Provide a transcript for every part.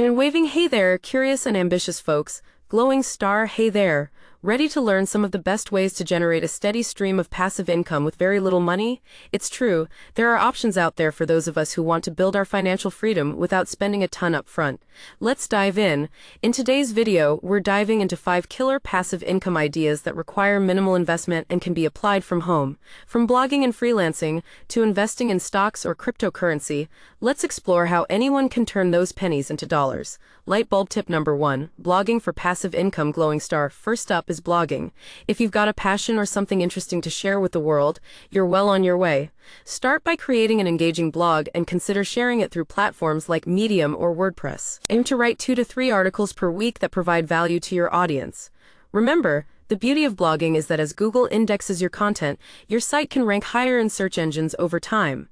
And waving hey there, curious and ambitious folks, glowing star hey there, ready to learn some of the best ways to generate a steady stream of passive income with very little money? It's true, there are options out there for those of us who want to build our financial freedom without spending a ton up front. Let's dive in. In today's video, we're diving into 5 killer passive income ideas that require minimal investment and can be applied from home. From blogging and freelancing to investing in stocks or cryptocurrency, let's explore how anyone can turn those pennies into dollars. Light bulb tip number 1, blogging for passive income. Glowing star. First up is blogging. If you've got a passion or something interesting to share with the world, you're well on your way. Start by creating an engaging blog and consider sharing it through platforms like Medium or WordPress. Aim to write 2 to 3 articles per week that provide value to your audience. Remember, the beauty of blogging is that as Google indexes your content, your site can rank higher in search engines over time.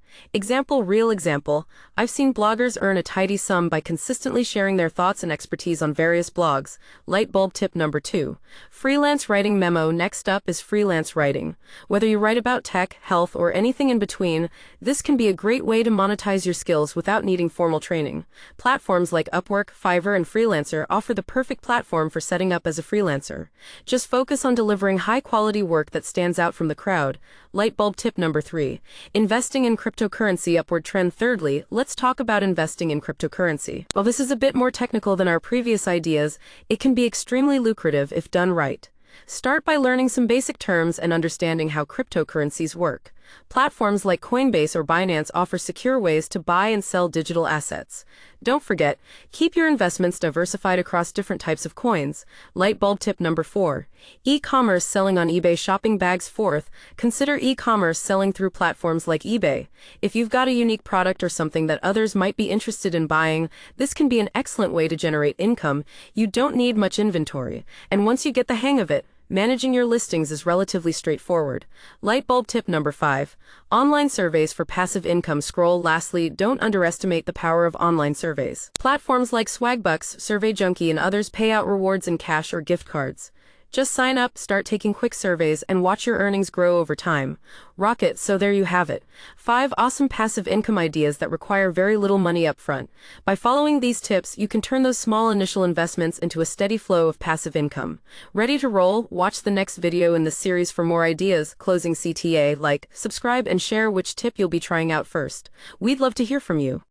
Real example, I've seen bloggers earn a tidy sum by consistently sharing their thoughts and expertise on various blogs. Light bulb tip number 2, freelance writing memo. Next up is freelance writing. Whether you write about tech, health, or anything in between, this can be a great way to monetize your skills without needing formal training. Platforms like Upwork, Fiverr, and Freelancer offer the perfect platform for setting up as a freelancer. Just focus on delivering high-quality work that stands out from the crowd. Light bulb tip number 3, investing in cryptocurrency. Upward trend. Thirdly, let's talk about investing in cryptocurrency. While this is a bit more technical than our previous ideas, it can be extremely lucrative if done right. Start by learning some basic terms and understanding how cryptocurrencies work. Platforms like Coinbase or Binance offer secure ways to buy and sell digital assets. Don't forget, keep your investments diversified across different types of coins. Light bulb tip number 4, e-commerce. Selling on eBay. Shopping bags. Fourth, consider e-commerce. Selling through platforms like eBay. If you've got a unique product or something that others might be interested in buying, this can be an excellent way to generate income. You don't need much inventory, and once you get the hang of it, managing your listings is relatively straightforward. Light bulb tip number 5, online surveys for passive income. Lastly, don't underestimate the power of online surveys. Platforms like Swagbucks, SurveyJunkie, and others pay out rewards in cash or gift cards. Just sign up, start taking quick surveys, and watch your earnings grow over time. Rock it. So there you have it. 5 awesome passive income ideas that require very little money up front. By following these tips, you can turn those small initial investments into a steady flow of passive income. Ready to roll? Watch the next video in this series for more ideas. Closing CTA, like, subscribe, and share which tip you'll be trying out first. We'd love to hear from you.